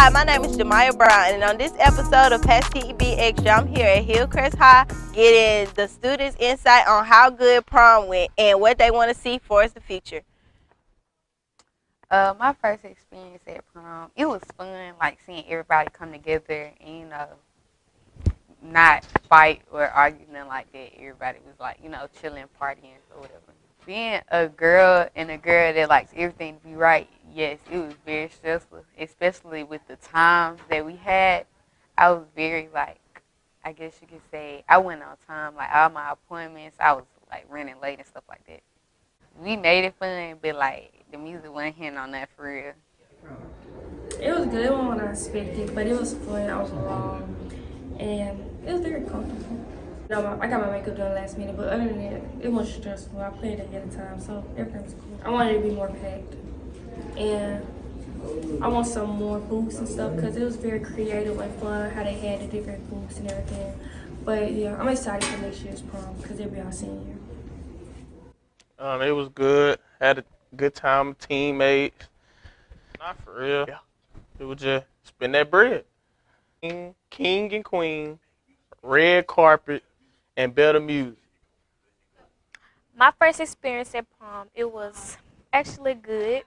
Hi, my name is Jemiah Brown, and on this episode of Past TV Extra, I'm here at Hillcrest High getting the students' insight on how good prom went and what they want to see for the future. My first experience at prom, it was fun, like seeing everybody come together and, not fight or argue, nothing like that. Everybody was like, chilling, partying or whatever. Being a girl and a girl that likes everything to be right, yes, it was very stressful, especially with the times that we had. I was very, I guess you could say, I went on time, like all my appointments, I was like running late and stuff like that. We made it fun, but the music wasn't hitting on that for real. It was good. It wasn't what I expected, but it was fun. I was alone, and it was very comfortable. I got my makeup done last minute, but other than that, it wasn't stressful. I planned it ahead of time, so everything was cool. I wanted it to be more packed, and I want some more booths and stuff because it was very creative and fun how they had the different booths and everything. But yeah, I'm excited for next year's prom because it'll be our senior. It was good. Had a good time with teammates. Not for real. Yeah. It was just spend that bread. King and queen, red carpet, and better music. My first experience at prom, it was actually good.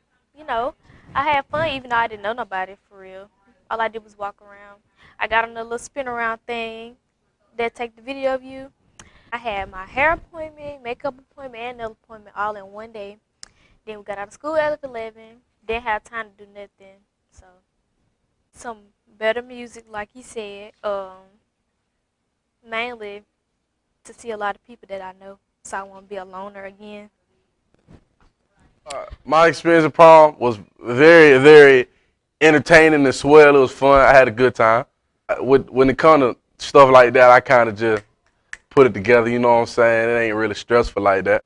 I had fun even though I didn't know nobody for real. All I did was walk around. I got on a little spin around thing that take the video of you. I had my hair appointment, makeup appointment, and nail appointment all in one day. Then we got out of school at 11. Didn't have time to do nothing. So, some better music, like he said. Mainly to see a lot of people that I know, so I won't be a loner again. My experience at prom was very, very entertaining and swell. It was fun. I had a good time. When it comes to stuff like that, I kind of just put it together, you know what I'm saying? It ain't really stressful like that.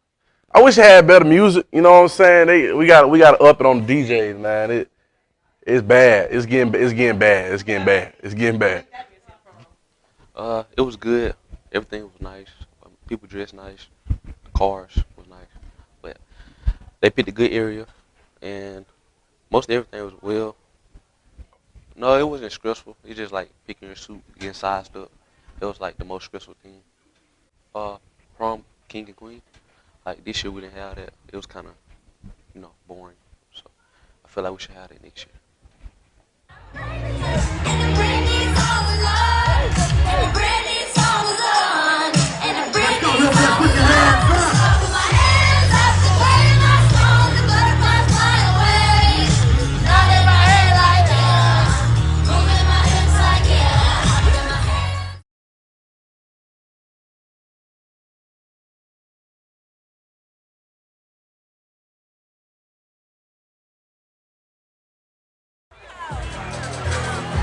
I wish I had better music, you know what I'm saying? We got to up it on the DJs, man. It's bad. It's getting bad. It's getting bad. It's getting bad. It was good. Everything was nice. People dressed nice. The cars was nice. But they picked a good area, and most everything was well. No, it wasn't stressful. It's just like picking your suit, getting sized up. It was like the most stressful thing. Prom king and queen. Like this year we didn't have that. It was kind of, boring. So I feel like we should have that next year.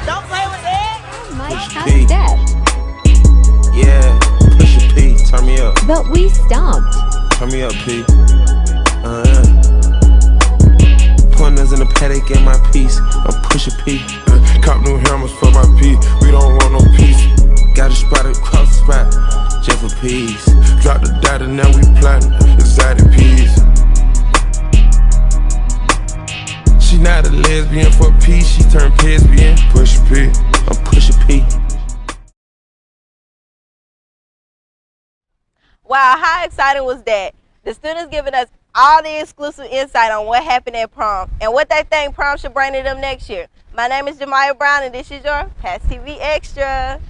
Don't play with that. Mike, how's that? Yeah, push a P, turn me up. But we stopped. Turn me up, P. Pointers in the paddock in my piece. I'm push a P. Cop new hammers for my P. We don't want no peace. Got a spot across the spot, just for peace. Drop the data, now we plotting exotic peas. She not a lesbian for peace, she turned lesbian. Push a P, I'm push a P. Wow, how exciting was that? The students giving us all the exclusive insight on what happened at prom and what they think prom should bring to them next year. My name is Jemiah Brown, and this is your Past TV Extra.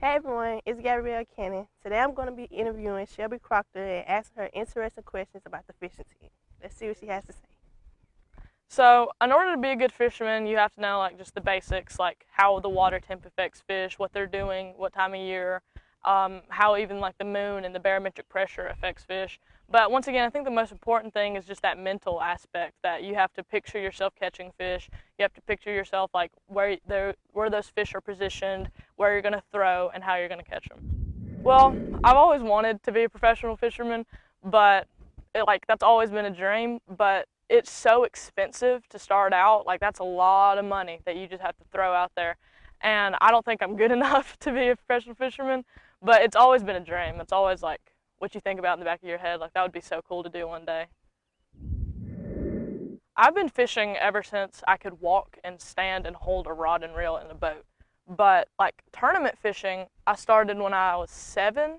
Hey everyone, it's Gabrielle Cannon. Today I'm going to be interviewing Shelby Proctor and asking her interesting questions about the fishing team. Let's see what she has to say. So, in order to be a good fisherman, you have to know just the basics, like how the water temp affects fish, what they're doing, what time of year, how even the moon and the barometric pressure affects fish. But once again, I think the most important thing is just that mental aspect, that you have to picture yourself catching fish. You have to picture yourself where those fish are positioned, where you're going to throw, and how you're going to catch them. Well, I've always wanted to be a professional fisherman, but that's always been a dream. But it's so expensive to start out. That's a lot of money that you just have to throw out there. And I don't think I'm good enough to be a professional fisherman, but it's always been a dream. It's always what you think about in the back of your head. That would be so cool to do one day. I've been fishing ever since I could walk and stand and hold a rod and reel in a boat. But like tournament fishing, I started when I was 7,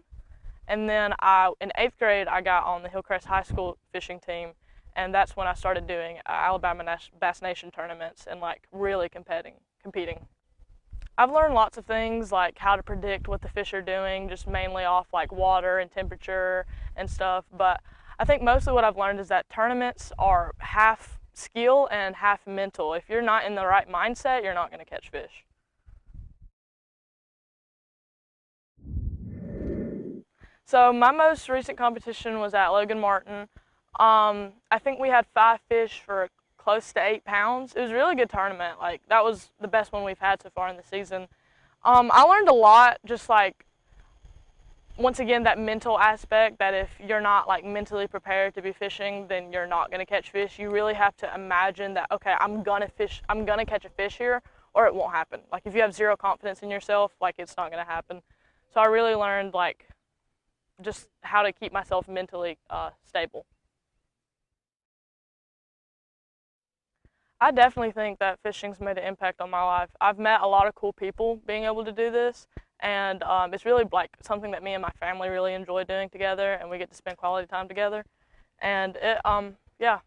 and then in 8th grade I got on the Hillcrest High School fishing team, and that's when I started doing Alabama Bass Nation tournaments and like really competing. I've learned lots of things like how to predict what the fish are doing, just mainly off like water and temperature and stuff. But I think mostly what I've learned is that tournaments are half skill and half mental. If you're not in the right mindset, you're not going to catch fish. So my most recent competition was at Logan Martin. I think we had 5 fish for close to 8 pounds. It was a really good tournament. Like that was the best one we've had so far in the season. I learned a lot, just like once again that mental aspect, that if you're not like mentally prepared to be fishing, then you're not going to catch fish. You really have to imagine that, okay, I'm going to catch a fish here, or it won't happen. Like if you have zero confidence in yourself, like it's not going to happen. So I really learned like just how to keep myself mentally stable. I definitely think that fishing's made an impact on my life. I've met a lot of cool people being able to do this, and it's really like something that me and my family really enjoy doing together, and we get to spend quality time together. And yeah.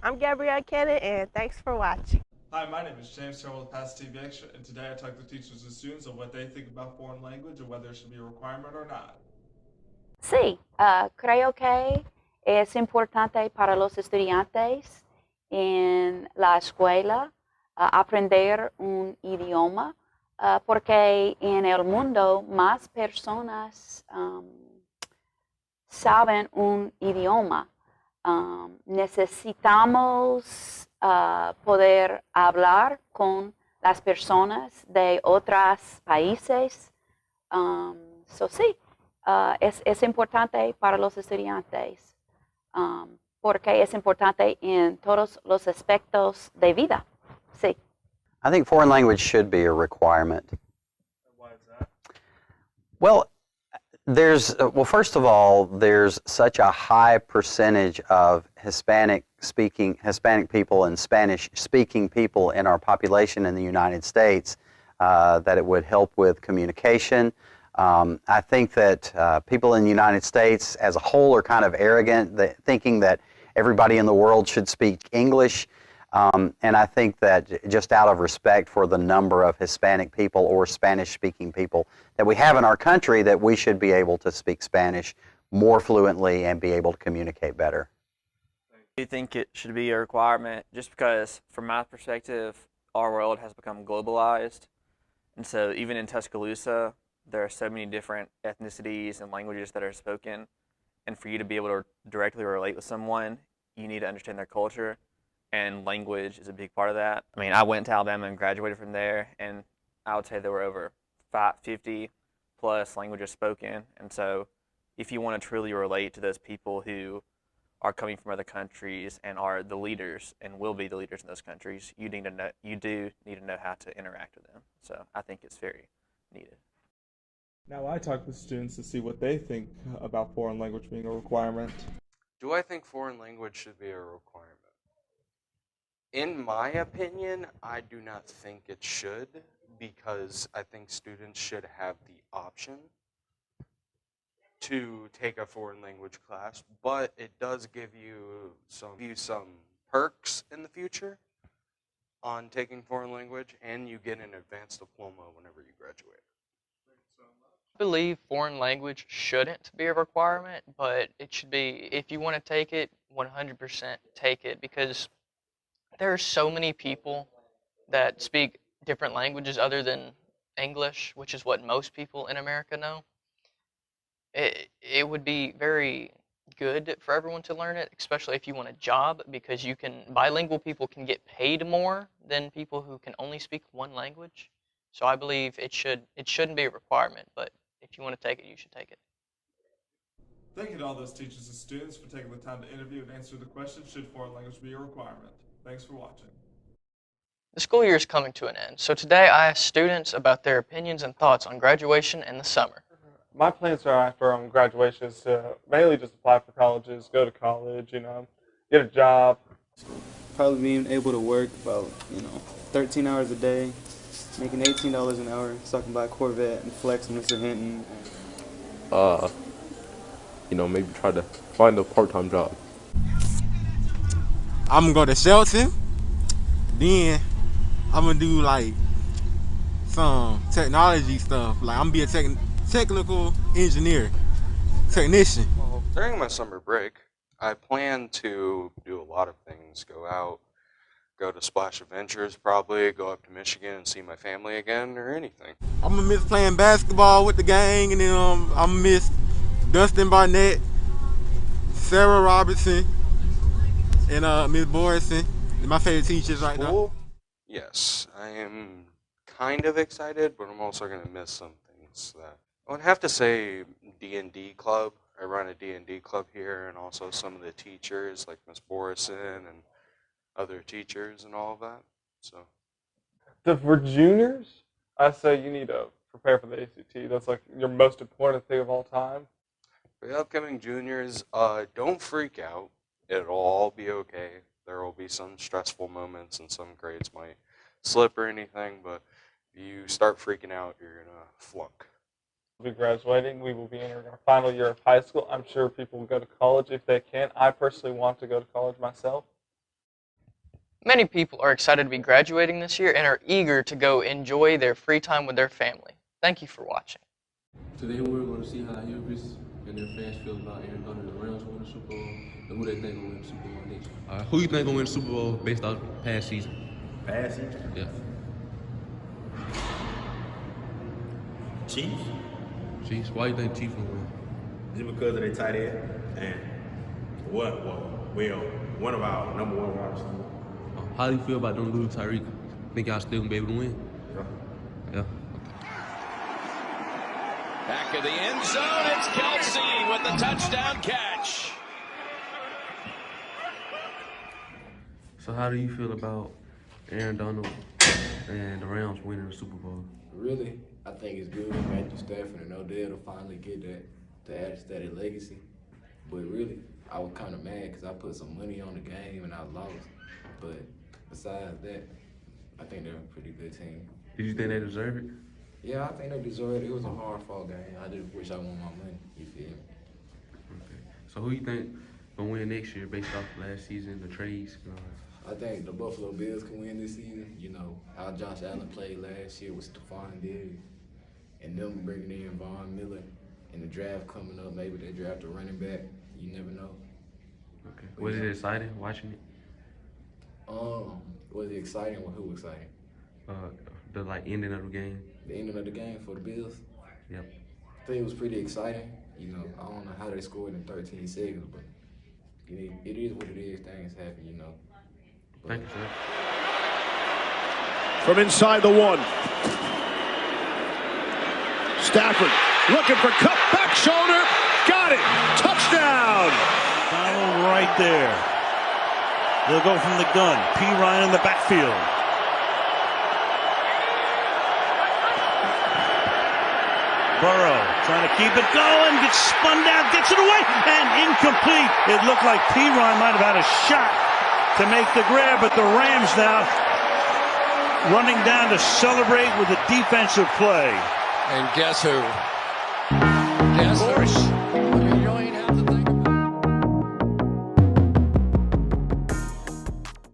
I'm Gabrielle Kennedy, and thanks for watching. Hi, my name is James Terrell with Past TV Extra, and today I talk to teachers and students on what they think about foreign language and whether it should be a requirement or not. Sí, creo que es importante para los estudiantes en la escuela aprender un idioma porque en el mundo más personas saben un idioma. Necesitamos poder hablar con las personas de otros países. Sí, es importante para los estudiantes porque es importante en todos los aspectos de vida. Sí. I think foreign language should be a requirement. Why is that? Well, first of all, there's such a high percentage of Hispanic people and Spanish-speaking people in our population in the United States that it would help with communication. I think that people in the United States as a whole are kind of arrogant, thinking that everybody in the world should speak English. And I think that just out of respect for the number of Hispanic people or Spanish-speaking people that we have in our country, that we should be able to speak Spanish more fluently and be able to communicate better. I think it should be a requirement just because, from my perspective, our world has become globalized. And so even in Tuscaloosa, there are so many different ethnicities and languages that are spoken. And for you to be able to directly relate with someone, you need to understand their culture. And language is a big part of that. I mean, I went to Alabama and graduated from there, and I would say there were over 50 plus languages spoken. And so if you want to truly relate to those people who are coming from other countries and are the leaders and will be the leaders in those countries, you do need to know how to interact with them. So I think it's very needed. Now I talk with students to see what they think about foreign language being a requirement. Do I think foreign language should be a requirement? In my opinion, I do not think it should, because I think students should have the option to take a foreign language class, but it does give you some perks in the future on taking foreign language, and you get an advanced diploma whenever you graduate. I believe foreign language shouldn't be a requirement, but it should be. If you want to take it, 100% take it, because there are so many people that speak different languages other than English, which is what most people in America know. It would be very good for everyone to learn it, especially if you want a job, because bilingual people can get paid more than people who can only speak one language. So I believe it shouldn't be a requirement, but if you want to take it, you should take it. Thank you to all those teachers and students for taking the time to interview and answer the question, should foreign language be a requirement? Thanks for watching. The school year is coming to an end, so today I asked students about their opinions and thoughts on graduation and the summer. My plans are after graduation is to mainly just apply for colleges, go to college, get a job. Probably being able to work about, 13 hours a day, making $18 an hour, so I can buy a Corvette and flex with Mr. Hinton. Maybe try to find a part-time job. I'm gonna go to Shelton, then I'm gonna do like some technology stuff. Like I'm gonna be a technical engineer, technician. Well, during my summer break, I plan to do a lot of things. Go out, go to Splash Adventures probably, go up to Michigan and see my family again, or anything. I'm gonna miss playing basketball with the gang, and then I'm gonna miss Dustin Barnett, Sarah Robertson, and Miss Borison. They're my favorite teachers right now. Yes, I am kind of excited, but I'm also going to miss some things. I would have to say D&D club. I run a D&D club here, and also some of the teachers, like Miss Borison and other teachers and all of that. So, For juniors, I say you need to prepare for the ACT. That's like your most important thing of all time. For the upcoming juniors, don't freak out. It'll all be okay. There will be some stressful moments, and some grades might slip or anything, but if you start freaking out, you're going to flunk. We'll be graduating. We will be entering our final year of high school. I'm sure people will go to college if they can. I personally want to go to college myself. Many people are excited to be graduating this year and are eager to go enjoy their free time with their family. Thank you for watching. Today we're going to see how Hughes and their fans feel about Aaron Donald and the Rams winning the Super Bowl, and who they think will win the Super Bowl next year. Who you think will win the Super Bowl based off past season? Past season? Yeah. Chiefs? Chiefs? Why do you think Chiefs will win? Is it because of their tight end? And one of our number one wide receivers. How do you feel about them losing Tyreek? Think y'all still gonna be able to win? Yeah. Back of the end zone, it's Kelsey with the touchdown catch. So how do you feel about Aaron Donald and the Rams winning the Super Bowl? Really, I think it's good for Matthew Stafford and Odell to finally get to add to that legacy. But really, I was kind of mad because I put some money on the game and I lost. But besides that, I think they're a pretty good team. Did you think they deserve it? Yeah, I think they deserve it. It was a hard-fought game. I just wish I won my money. You feel me? Okay. So who you think gonna win next year based off last season, the trades? I think the Buffalo Bills can win this season. You know, how Josh Allen played last year with Stephon Diggs and them bringing in Von Miller and the draft coming up. Maybe they draft a running back. You never know. Okay. Was it exciting watching it? Was it exciting? Who exciting? The ending of the game. The ending of the game for the Bills? Yep. I think it was pretty exciting. You know, I don't know how they scored in 13 seconds, but it is what it is. Things happen, you know. Thank you, sir. From inside the one. Stafford looking for cut back shoulder. Got it. Touchdown. Donald right there. They'll go from the gun. P. Ryan in the backfield. Burrow trying to keep it going, gets spun down, gets it away, and incomplete. It looked like P. Ryan might have had a shot to make the grab, but the Rams now running down to celebrate with a defensive play. And guess who?